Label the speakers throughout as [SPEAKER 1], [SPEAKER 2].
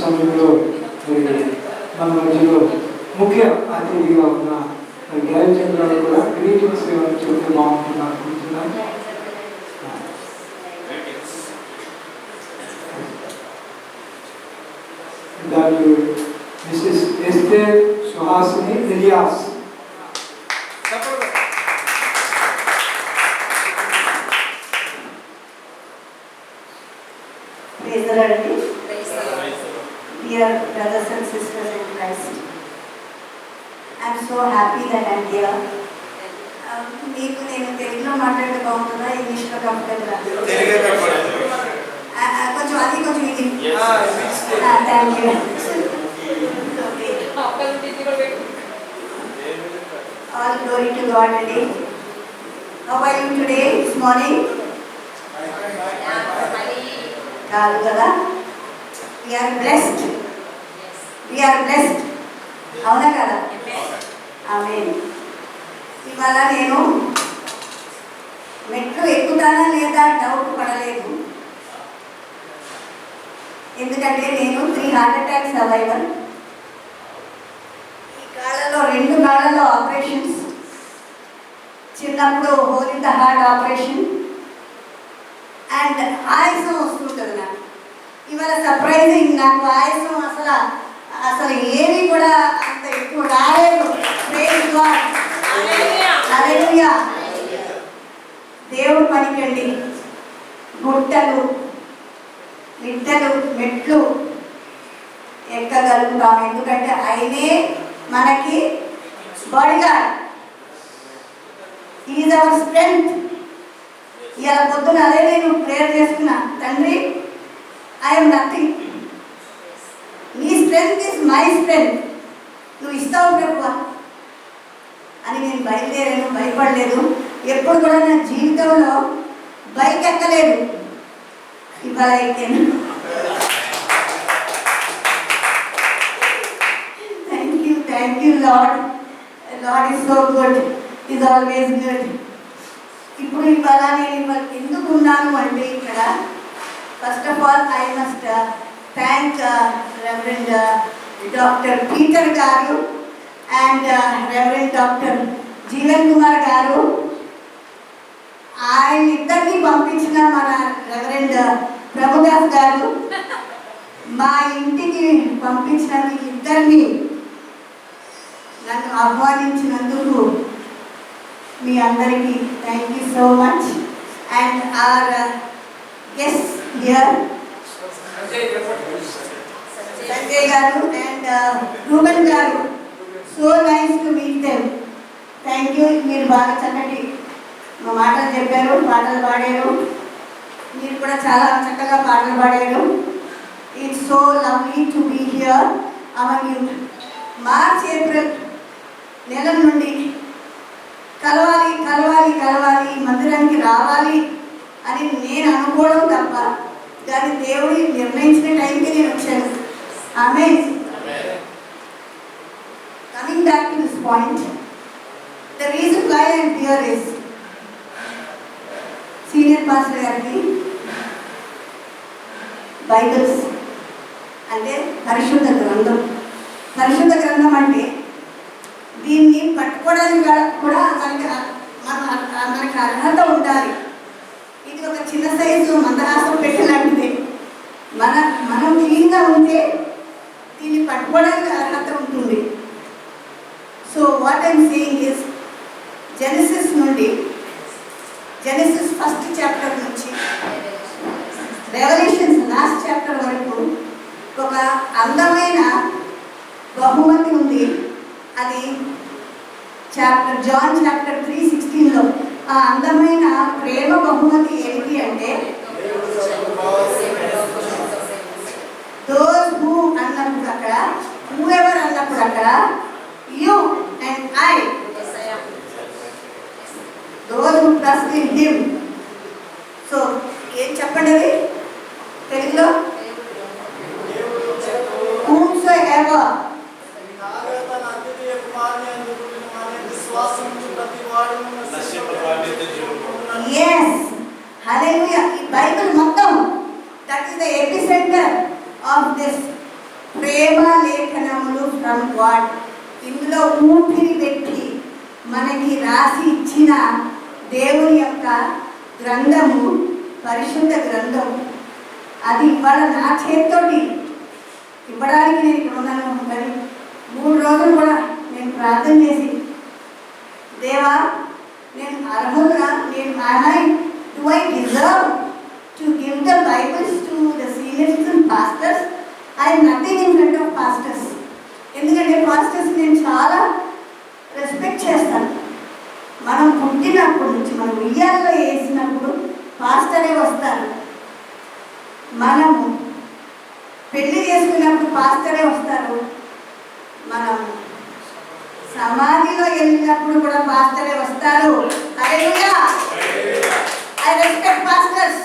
[SPEAKER 1] సమయంలో మన మధ్యలో ముఖ్య అతిథిగా ఉన్న డ్రైవ్ చంద్రాలు కూడా గ్రీటింగ్స్ చెప్తే బాగుంటుంది అనుకుంటున్నాను. Doctor Mrs Esther Suhasini alias.
[SPEAKER 2] Dear brothers and sisters in Christ, I am so happy that I am here. మీకు నేను తెలుగులో మాట్లాడితే బాగుంటుందా, ఇంగ్లీష్లో కంఫర్టబుల్? కొంచెం అది కొంచెం ఇది. Thank you. All glory to God today. How are you today, this morning? కాదు కదా? We are blessed. We are blessed. అవునా కదా? ఆమేన్. ఇవాళ నేను మెట్లు ఎక్కుతానా లేదా డౌట్ పడలేదు. ఎందుకంటే నేను 3 హార్ట్ అటాక్ సర్వైవర్. ఈ కాళ్ళలో 2 కాళ్ళలో ఆపరేషన్స్, చిన్నప్పుడు whole in the heart operation and ఆయాసం వస్తుంటుంది నాకు. ఇవాళ సర్ప్రైజింగ్, నాకు ఆయాసం అసలు ఏమీ కూడా అంత ఎక్కువ రాలేదు. Praise god. హల్లెలూయా. దేవుడు పనికండి గుట్టలు మిట్టలు మెట్లు ఎక్కగలుగుతాం. ఎందుకంటే ఆయనే మనకి బాడీగార్డ్. Is our strength. ఇలా పొద్దున అదే నేను ప్రేయర్ చేసుకున్నా, తండ్రి ఐఎమ్ నథింగ్, నీ స్ట్రెంగ్త్ ఇస్ మై స్ట్రెంగ్త్, నువ్వు ఇస్తావు ప్రభువా అని నేను బయలుదేరాను. భయపడలేదు. ఎప్పుడు కూడా నా జీవితంలో బైక్ ఎక్కలేదు. ఇవాళ ఎక్కాను. Thank you Lord. Lord is so good, is always good. ఇప్పుడు ఇవాళ నేను ఎందుకు ఉన్నాను అంటే ఇక్కడ first of all I must thank reverend doctor Peter గారు and reverend doctor Jeevan Kumar గారు. ఆయన ఇద్దరిని పంపించిన మన రెవరెండ్ ప్రభుదాస్ గారు మా ఇంటికి పంపించిన ఇద్దరిని నన్ను ఆహ్వానించినందుకు మీ అందరికీ thank you so much. And our guest here Sanjay garu and Ruban garu, so nice to meet them. Thank you. మీరు బాగా చక్కటి మా మాటలు చెప్పారు, పాటలు పాడారు. మీరు కూడా చాలా చక్కగా పాటలు పాడారు. It's so lovely to be here among you. March April నెల నుండి కలవాలి కలవాలి కలవాలి, మందిరానికి రావాలి అని నేను అనుకోవడం తప్ప, కానీ దేవుడు నిర్ణయించిన టైంకి నేను వచ్చాను. Amen. Coming back to this point, the reason why I am here is senior pastor గారికి బైబిల్స్ అంటే పరిశుద్ధ గ్రంథం. పరిశుద్ధ గ్రంథం అంటే దీన్ని పట్టుకోవడానికి కూడా మనకి అర్హత ఉండాలి. ఇది ఒక చిన్న సైజు మందహాసం పెట్టలాంటిది. మనం క్లీన్గా ఉంటే దీన్ని పట్టుకోవడానికి అర్హత ఉంటుంది. So what I'm saying is, Genesis నుండి, జెనసిస్ ఫస్ట్ చాప్టర్ నుంచి రెవల్యూషన్స్ లాస్ట్ చాప్టర్ వరకు ఒక అందమైన బహుమతి ఉంది. అది జాన్ చాప్టర్ 3:16లో ఆ అందమైన ప్రేమ బహుమతి ఏమిటి అంటే, దోస్ హూ అన్నప్పుడు అక్కడ, హూ ఎవర్ అన్నప్పుడు అక్కడ you and I, those who trust in him. So ఏం చెప్పండి అది తెలుగులో? whomsoever. Yes, hallelujah. ఈ బైబిల్ మొత్తం, that is the epicenter of this ప్రేమ లేఖనములు ఫ్రమ్ గాడ్. ఇందులో ఊపిరి పెట్టి మనకి రాసి ఇచ్చిన దేవుని యొక్క గ్రంథము, పరిశుద్ధ గ్రంథం. అది ఇవాళ నా చేతితోటి ఇవ్వడానికి నేను ఇక్కడ ఉన్నాను. మరి 3 రోజులు కూడా నేను ప్రార్థన చేసి, దేవా నేను అర్హులుగా, do I deserve to give the Bibles to the seniors and pastors? I am nothing in front of pastors. ఎందుకంటే పాస్టర్స్ నేను చాలా రెస్పెక్ట్ చేస్తాను. మనం పుట్టినప్పటి నుంచి, మనం ఉయ్యాల్లో వేసినప్పుడు పాస్టరే వస్తారు. మనము పెళ్లి చేసుకున్నప్పుడు పాస్టరే వస్తారు. మనం సమాధిలో వెళ్ళినప్పుడు కూడా పాస్టరే వస్తారు. హల్లెలూయా. I respect pastors.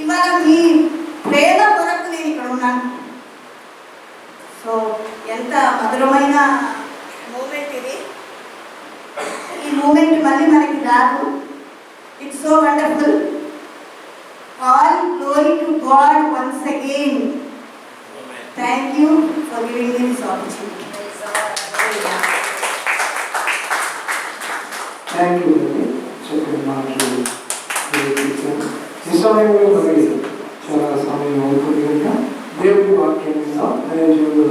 [SPEAKER 2] ఇవాళ మీ ప్రేమ కొరకు నేను ఇక్కడ ఉన్నాను. సో ఎంత మధురమైన మూమెంట్ ఇది. ఈ మూమెంట్ మళ్ళీ మనకి రాదు. It's so wonderful. All glory to God once again. Thank you for giving me this opportunity.
[SPEAKER 1] Thank you అండి. చెప్పిన మాటలు ఈ సమయంలో మరి చాలా సమయం అవుతుంది కనుక దేవుడి వాక్యం మీద దయచేసి